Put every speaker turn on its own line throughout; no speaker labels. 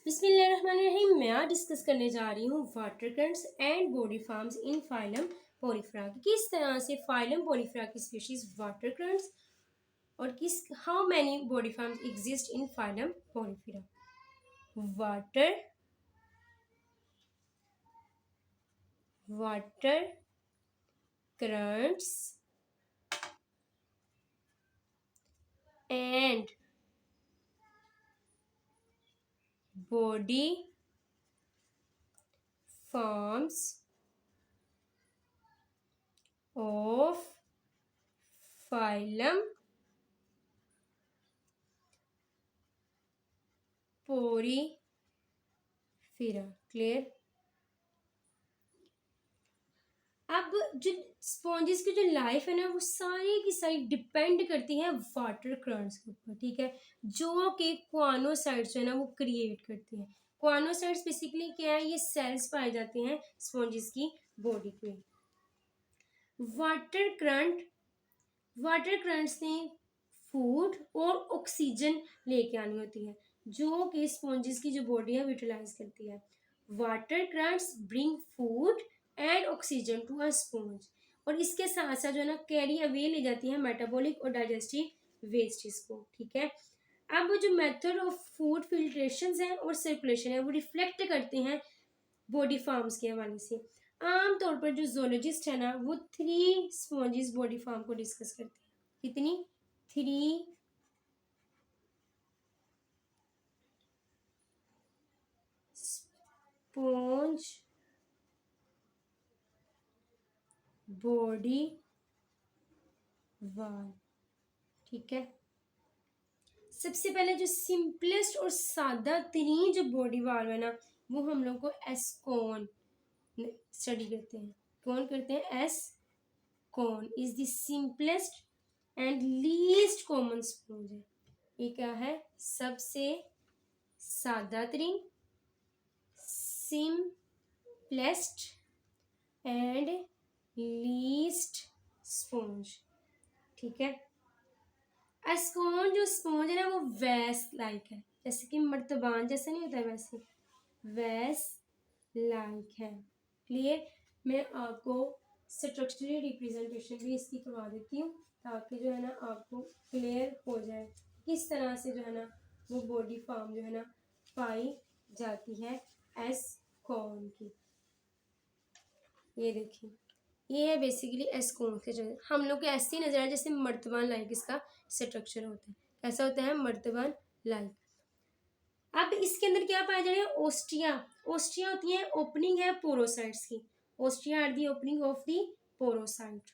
बिस्मिल्लाहिर्रहमानिर्रहीम। मैं आज डिस्कस करने जा रही हूँ water currents and body forms in phylum Porifera. किस तरह से फाइलम पोरिफेरा की स्पीशीज वाटर कर्रेंट्स और किस how many body forms exist in phylum Porifera. Water currents and body forms of phylum Porifera। Clear. अब जो स्पॉन्जेस की जो लाइफ है ना वो सारी की सारी डिपेंड करती है वाटर कर्रेंट्स के ऊपर, ठीक है, जो कि क्वानोसाइट्स है ना वो क्रिएट करती हैं। क्वानोसाइट्स बेसिकली क्या है, ये सेल्स पाए जाते हैं स्पॉन्जेस की बॉडी पे। वाटर करंट्स ने फूड और ऑक्सीजन लेके आनी होती है जो कि स्पॉन्जेस की जो बॉडी है यूटिलाइज करती है। Water currents bring food and oxygen to a sponge, और इसके साथ साथ जो है ना कैरी अवे ले जाती है मेटाबॉलिक और डाइजेस्टिव वेस्टेज को, ठीक है। अब जो मेथड ऑफ फूड फिल्ट्रेशन है और सर्कुलेशन है वो रिफ्लेक्ट करते हैं बॉडी फार्म्स के हवाले से। आमतौर पर जो जोलॉजिस्ट है ना वो 3 स्पॉन्जेस बॉडी फार्म को डिस्कस करते हैं। कितनी? 3 स्पॉन्ज बॉडी वाल, ठीक है। सबसे पहले जो सिंपलेस्ट और सादा तरीन जो बॉडी वाल है ना वो हम लोग को एस्कॉन स्टडी करते हैं। कौन करते हैं? Ascon is the simplest and least common sponge है। ये क्या है? सबसे सादा तरीन, सिंपलेस्ट एंड लीस्ट स्पॉन्ज, ठीक है। एस्कॉन जो स्पॉन्ज है ना वो वैस लाइक है, जैसे कि मर्तबान जैसे नहीं होता है वैसे वैस लाइक है। क्लियर। मैं आपको स्ट्रक्चरल रिप्रेजेंटेशन भी इसकी करवा देती हूँ ताकि जो है ना आपको क्लियर हो जाए किस तरह से जो है ना वो बॉडी फॉर्म जो है ना पाई जाती है एस्कॉन की। ये देखिए, ये है बेसिकली एस्कॉन के जो हम लोग को ऐसे ही नजर आए जैसे मर्तबान लाइक इसका स्ट्रक्चर होता है। कैसा होता है? मर्तबान लाइक। अब इसके अंदर क्या पाया जा रहा है? ओस्टिया। ओस्टिया होती है, ओपनिंग है पोरोसाइट्स की। Ostia are the opening of the porocyte.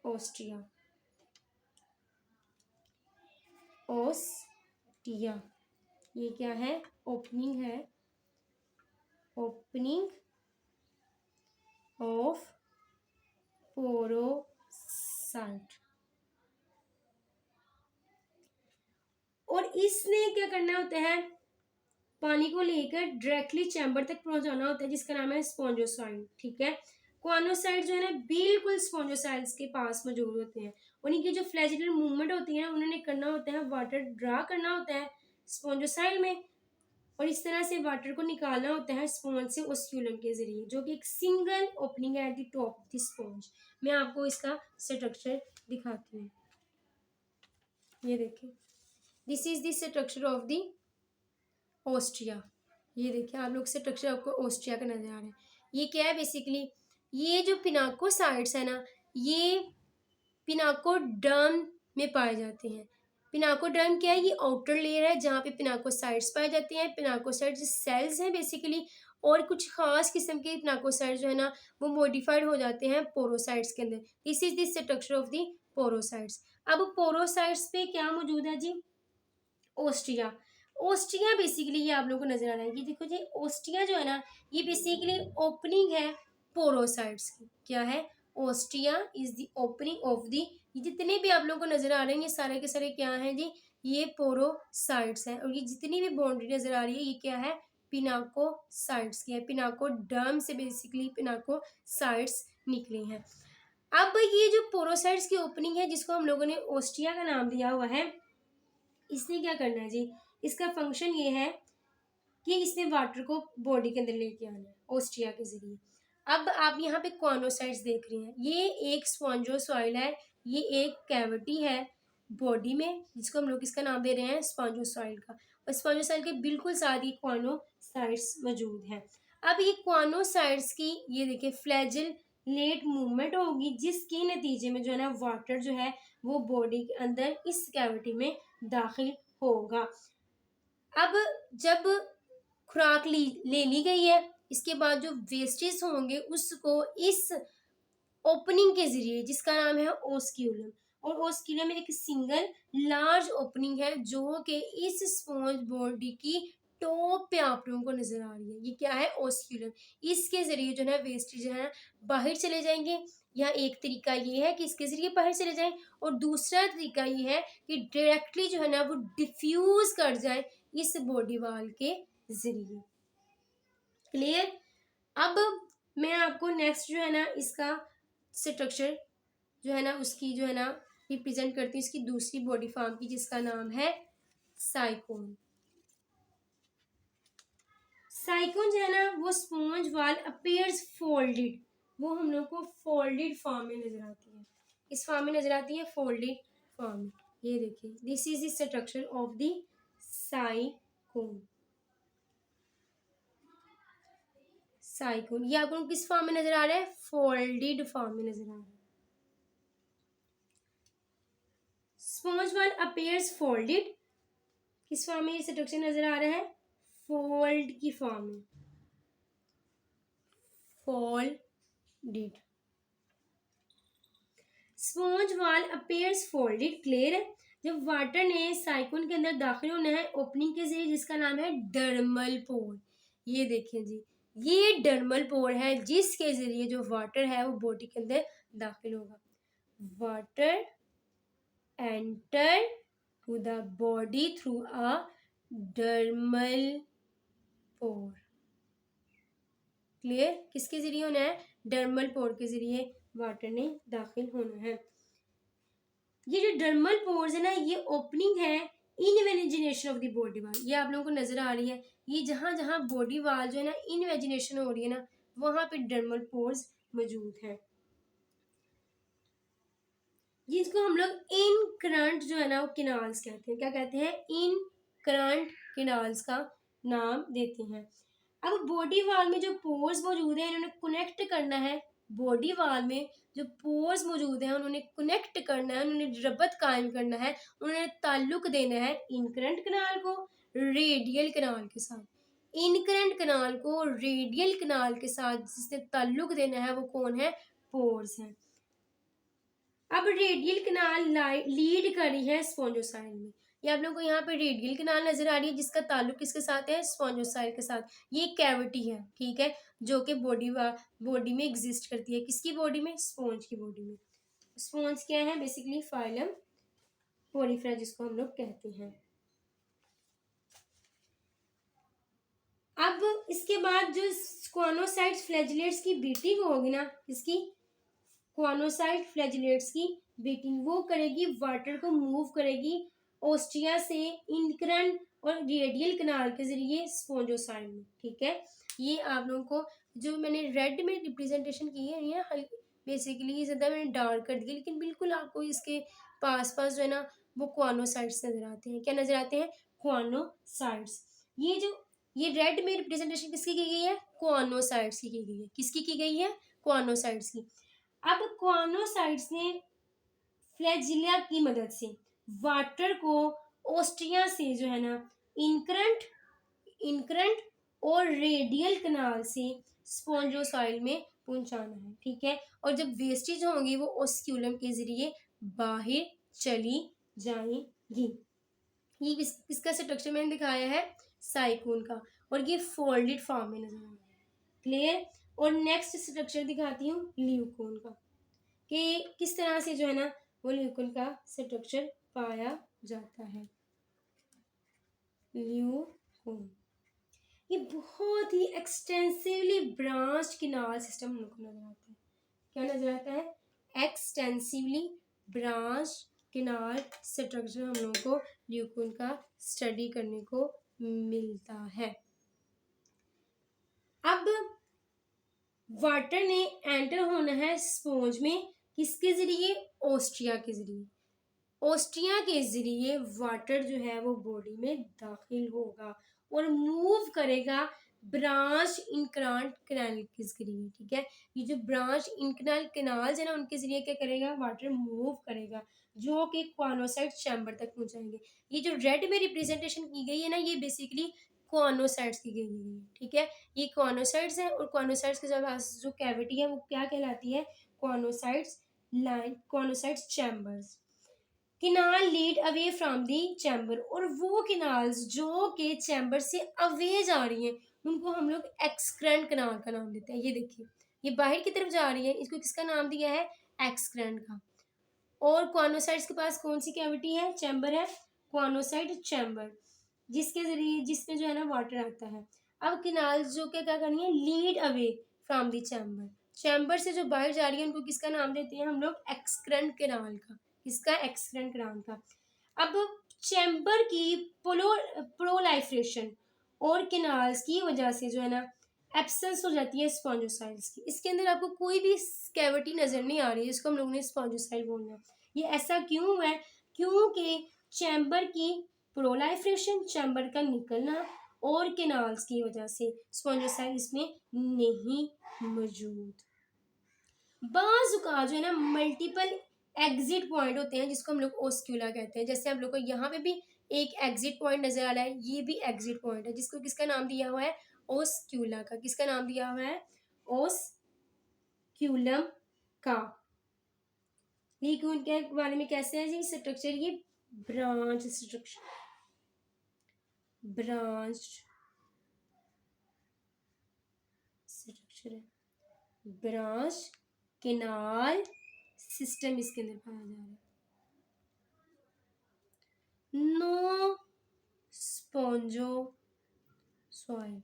Ostia, ostia ये क्या है? ओपनिंग है, ओपनिंग ऑफ पोरोसाइट। और इसने क्या करना होता है? पानी को लेकर डायरेक्टली चैम्बर तक पहुंचाना होता है जिसका नाम है स्पॉन्जोसाइट, ठीक है। क्वानोसाइट जो है ना बिल्कुल स्पॉन्जोसाइट्स के पास मौजूद होते हैं। उनकी जो फ्लैजिलर मूवमेंट होती है उन्होंने करना होता है, वाटर ड्रा करना होता है स्पॉन्जोसाइट में, और इस तरह से वाटर को निकालना होता है स्पॉन्ज से ओस्यूलम के जरिए, जो कि एक सिंगल ओपनिंग है at the top of the sponge. मैं आपको इसका स्ट्रक्चर दिखाती हूँ। ये देखिए, this is the structure of the Austria. ये देखिए आप लोग स्ट्रक्चर आपको ऑस्ट्रिया का नजर आ रहा है। ये क्या है? बेसिकली ये जो पिनाकोसाइट्स है ना ये पिनाकोडर्म में पाए जाते हैं। पिनाकोडर्म क्या है? ये आउटर लेयर है जहाँ पे पिनाकोसाइट्स पाए जाते हैं। पिनाकोसाइट्स सेल्स हैं बेसिकली, और कुछ खास किस्म के पिनाकोसाइट्स जो है ना वो मॉडिफाइड हो जाते हैं पोरोसाइट्स के अंदर। This is the structure of the porocytes. अब पोरोसाइट्स पे क्या मौजूद है जी? ऑस्ट्रिया। ऑस्ट्रिया बेसिकली ये आप लोगों को नजर आ रहा है कि देखो जी ऑस्ट्रिया जो है ना ये बेसिकली ओपनिंग है पोरोसाइट्स की। क्या है? Austria is the opening of दी, ये जितने भी आप लोगों को नजर आ रहे हैं ये सारे के सारे क्या हैं जी? ये पोरोसाइट्स हैं। और ये जितनी भी बाउंड्री नजर आ रही है ये क्या है? पिनाकोसाइट्स की है। पिनाकोडर्म से बेसिकली पिनाकोसाइट्स निकली हैं। अब ये जो पोरोसाइट्स की ओपनिंग है जिसको हम लोगों ने ऑस्ट्रिया का नाम दिया हुआ है, इसने क्या करना है जी? इसका फंक्शन ये है कि इसने वाटर को बॉडी के अंदर लेके आना है ओस्टिया के जरिए। अब आप यहाँ पे कॉनोसाइट्स देख रहे हैं, ये एक स्पॉन्जोसॉइल है, ये एक कैविटी है बॉडी में जिसको हम लोग इसका नाम दे रहे हैं स्पॉन्जोसॉइल का, और स्पॉन्जोसॉइल के बिल्कुल साथ ही कॉनोसाइट्स मौजूद हैं। अब ये कॉनोसाइट्स की ये देखिए फ्लैजिल लेट मूवमेंट होगी जिसके नतीजे में जो है ना वाटर जो है वो बॉडी के अंदर इस कैविटी में दाखिल होगा। अब जब खुराक ले ली गई है, इसके बाद जो वेस्टेज होंगे उसको इस ओपनिंग के जरिए जिसका नाम है ओस्क्यूलम, और ओस्क्यूलम में एक सिंगल लार्ज ओपनिंग है जो कि इस स्पॉन्ज बॉडी की टॉप पे आप लोगों को नजर आ रही है। ये क्या है? ओस्क्यूलम। इसके जरिए जो है वेस्टेज जो है बाहर चले जाएंगे। या एक तरीका ये है कि इसके जरिए बाहर चले जाएं, और दूसरा तरीका ये है कि डायरेक्टली जो है ना वो डिफ्यूज कर जाए इस बॉडी वाल के जरिए। क्लियर? अब मैं आपको नेक्स्ट जो है ना इसका स्ट्रक्चर जो है ना उसकी जो है ना रिप्रेजेंट करती है इसकी दूसरी बॉडी फॉर्म की जिसका नाम है साइकोन। साइकोन जो है ना वो स्पॉन्ज वाल अपीयर्स फोल्डेड, वो हम लोग को फोल्डेड फॉर्म में नजर आती है, इस फॉर्म में नजर आती है फोल्डेड फॉर्म में। ये देखिए this is the structure of the sycon. Sycon ये आपको किस फॉर्म में नजर आ रहा है? फोल्डेड फॉर्म में नजर आ रहा है। स्पॉन्ज वाल अपीयर्स फोल्डेड, किस फॉर्म में ये स्ट्रक्चर नजर आ रहा है? फोल्ड की फॉर्म में, फोल्डेड। स्पॉन्ज वाल अपीयर्स फोल्डेड। क्लियर है? जब वाटर ने साइकोन के अंदर दाखिल होना है ओपनिंग के जरिए जिसका नाम है डर्मल पोर। ये देखिए जी, ये डर्मल पोर है जिसके जरिए जो वाटर है वो बॉडी के अंदर दाखिल होगा। Water enter to the body through a dermal pore. Clear? किसके जरिए होना है? डर्मल पोर के जरिए वाटर ने दाखिल होना है। ये जो डर्मल पोर्स है ना ये ओपनिंग है invagination of the body wall. ये आप लोगों को नजर आ रही है, ये जहां जहां बॉडी वाल जो है ना इनवेजिनेशन हो रही है ना वहां पे डर्मल पोर्स मौजूद है, जिसको हम लोग इन करंट जो है ना वो किनाल्स कहते हैं। क्या कहते हैं? इन करंट किनाल्स का नाम देते हैं। अब बॉडी वाल में जो पोर्स मौजूद है इन्होंने कनेक्ट करना है, बॉडी वाल में जो पोर्स मौजूद है उन्होंने कनेक्ट करना है, उन्होंने रबत कायम करना है, उन्होंने ताल्लुक देना है इनकरेंट कनाल को रेडियल कनाल के साथ। इनकरेंट कनाल को रेडियल कनाल के साथ जिसने ताल्लुक देना है वो कौन है? पोर्स है। अब रेडियल कनाल लीड कर रही है स्पॉन्जोसाइल में। ये आप लोगों को यहाँ पे रेडियल कनाल नजर आ रही है जिसका ताल्लुक किसके साथ है? स्पॉन्जोसाइल के साथ। ये कैविटी है, ठीक है, जो कि बॉडी में एग्जिस्ट करती है। किसकी बॉडी में? स्पॉन्ज की बॉडी में। स्पॉन्ज क्या है? बेसिकली फाइलम पोरिफेरा जिसको हम लोग कहते हैं। अब इसके बाद जो कॉनोसाइट्स फ्लैजिलेट्स की बीटिंग होगी ना, इसकी कॉनोसाइट फ्लैजिलेट्स की बीटिंग वो करेगी, वाटर को मूव करेगी ओस्टिया से इनकरेंट और रेडियल कनाल के जरिए स्पॉन्जोसाइल में। ठीक है, ये आप लोगों को जो मैंने रेड में रिप्रेजेंटेशन की है ये बेसिकली ज़्यादा मैंने डार्क कर दी, लेकिन बिल्कुल आपको इसके पास पास जो है ना वो कॉनोसाइट्स नजर आते हैं। क्या नजर आते हैं? कॉनोसाइट्स। ये रेड में रिप्रेजेंटेशन किसकी की गई है? कॉनोसाइट्स की गई है। किसकी की गई है? कॉनोसाइट्स की। अब कॉनोसाइट्स ने फ्लैजिला की मदद से वाटर को ओस्टिया से जो है ना इनकरेंट और रेडियल कनाल से स्पॉन्जोसाइल में पहुंचाना है। ठीक है, और जब वेस्टेज होंगी वो ओस्क्यूलम के जरिए बाहर चली जाएंगी। ये किसका स्ट्रक्चर मैंने दिखाया है? साइकोन का, और ये फोल्डेड फॉर्म में नजर आ रहा है। क्लियर? और नेक्स्ट स्ट्रक्चर दिखाती हूँ ल्यूकोन का, कि किस तरह से जो है ना वो ल्यूकोन का स्ट्रक्चर पाया जाता है। ल्यूकोन ये बहुत ही एक्सटेंसिवली ब्रांच्ड किनाल सिस्टम हम लोग को नजर आता है। क्या नजर आता है? एक्सटेंसिवली ब्रांच्ड किनाल स्ट्रक्चर हम लोगों को ल्यूकोन का स्टडी करने को मिलता है। अब वाटर ने एंटर होना है स्पॉन्ज में, किसके जरिए? ऑस्ट्रिया के जरिए। ऑस्ट्रिया के जरिए वाटर जो है वो बॉडी में दाखिल होगा और मूव करेगा ब्रांच इनक्रांट कैनाल के जरिए। ठीक है, ये जो ब्रांच इनक्रांट कैनाल्स है ना, उनके जरिए क्या करेगा? वाटर मूव करेगा, जो कि कॉनोसाइट चैम्बर तक पहुंचाएंगे। ये जो रेड में रिप्रेजेंटेशन की गई है ना, ये बेसिकली कॉनोसाइट्स की गई है। ठीक है, ये कॉनोसाइट्स है और कॉनोसाइट्स के पास जो कैविटी है वो क्या कहलाती है? Choanocytes line, choanocytes chambers. Canal lead away from the chamber, और वो किनाल्स जो के चैम्बर से अवे जा रही हैं उनको हम लोग एक्सक्रेंट किनाल का नाम देते हैं। ये देखिए, ये बाहर की तरफ जा रही है, इसको किसका नाम दिया है? एक्सक्रेंट का। और कॉनोसाइट्स के पास कौन सी कैविटी है? चैम्बर है, कॉनोसाइट चैम्बर, जिसके जरिए जिसमें जो है ना वाटर आता है। अब किनाल्स जो क्या करनी है? Lead away from the chamber, chamber से जो बाहर जा रही है उनको किसका नाम देते हैं हम लोग? एक्सक्रेंट किनाल का। किसका? एक्सक्रेंट किनाल का। अब चैम्बर की प्रोलाइफरेशन और किनाल्स की वजह से जो है ना एब्सेंस हो जाती है स्पॉन्जोसाइल्स की। इसके अंदर आपको कोई भी कैविटी नजर नहीं आ रही है, इसको हम लोगों ने स्पॉन्जोसाइल बोलना है। ये ऐसा क्यों हुआ है? क्योंकि चैम्बर की प्रोलाइफरेशन, चैम्बर का निकलना और केनाल्स की वजह से स्पॉन्जोसाइल इसमें नहीं मौजूद। बाज़ का जो है ना मल्टीपल एग्जिट पॉइंट होते हैं जिसको हम लोग ओस्क्यूला कहते हैं। जैसे हम लोग को यहाँ पे भी एक एग्जिट पॉइंट नजर आ रहा है, ये भी एग्जिट पॉइंट है, जिसको किसका नाम दिया हुआ है? ओस्क्यूला का। किसका नाम दिया हुआ है? ओस्क्यूलम का। लीक्यून के बारे में कैसे है जी स्ट्रक्चर? ये ब्रांच स्ट्रक्चर, ब्रांच स्ट्रक्चर है, ब्रांच केनाल सिस्टम इसके अंदर पाया जा रहा है। नो स्पॉन्जो सॉइल,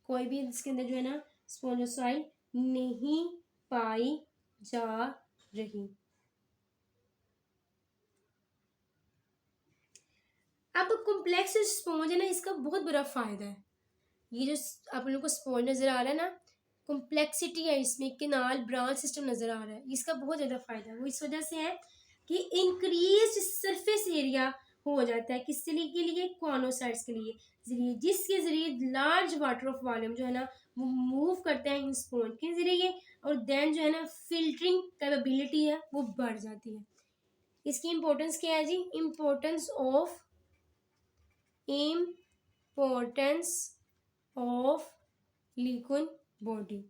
कोई भी इसके अंदर जो है ना स्पॉन्जो सॉइल नहीं पाई जा रही। अब कॉम्प्लेक्स स्पॉन्ज है ना, इसका बहुत बड़ा फायदा है। ये जो आप लोगों को स्पॉन्ज नजर आ रहा है ना, कॉम्प्लेक्सिटी है इसमें, केनाल ब्रांच सिस्टम नजर आ रहा है, इसका बहुत ज़्यादा फायदा है। वो इस वजह से है कि इंक्रीज सरफेस एरिया हो जाता है, किसके लिए? के लिए कॉनोसाइट्स के लिए जरिए, जिसके जरिए लार्ज वाटर ऑफ वॉल्यूम जो है ना वो मूव करता है इन स्पॉन्ज के जरिए, और देन जो है ना फिल्टरिंग कैपेबिलिटी है वो बढ़ जाती है। इसकी इंपॉर्टेंस क्या है जी? Importance of liquid body.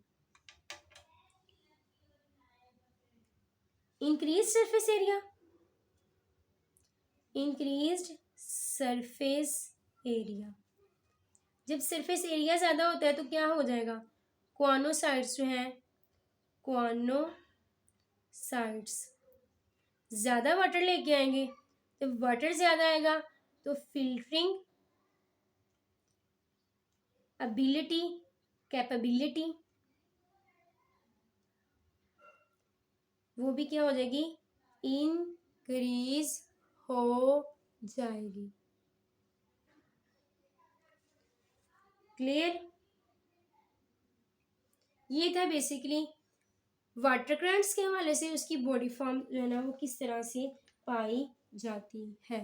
Increase surface area, increased surface area, जब सरफेस एरिया ज़्यादा होता है तो क्या हो जाएगा? कॉनोसाइट्स जो है, कॉनोसाइट्स ज़्यादा वाटर लेके आएंगे। जब वाटर ज़्यादा आएगा तो फिल्टरिंग एबिलिटी, कैपेबिलिटी वो भी क्या हो जाएगी? इंक्रीज हो जाएगी। क्लियर? ये था बेसिकली वाटर करंट्स के हवाले से उसकी बॉडी फॉर्म जो है ना वो किस तरह से पाई जाती है।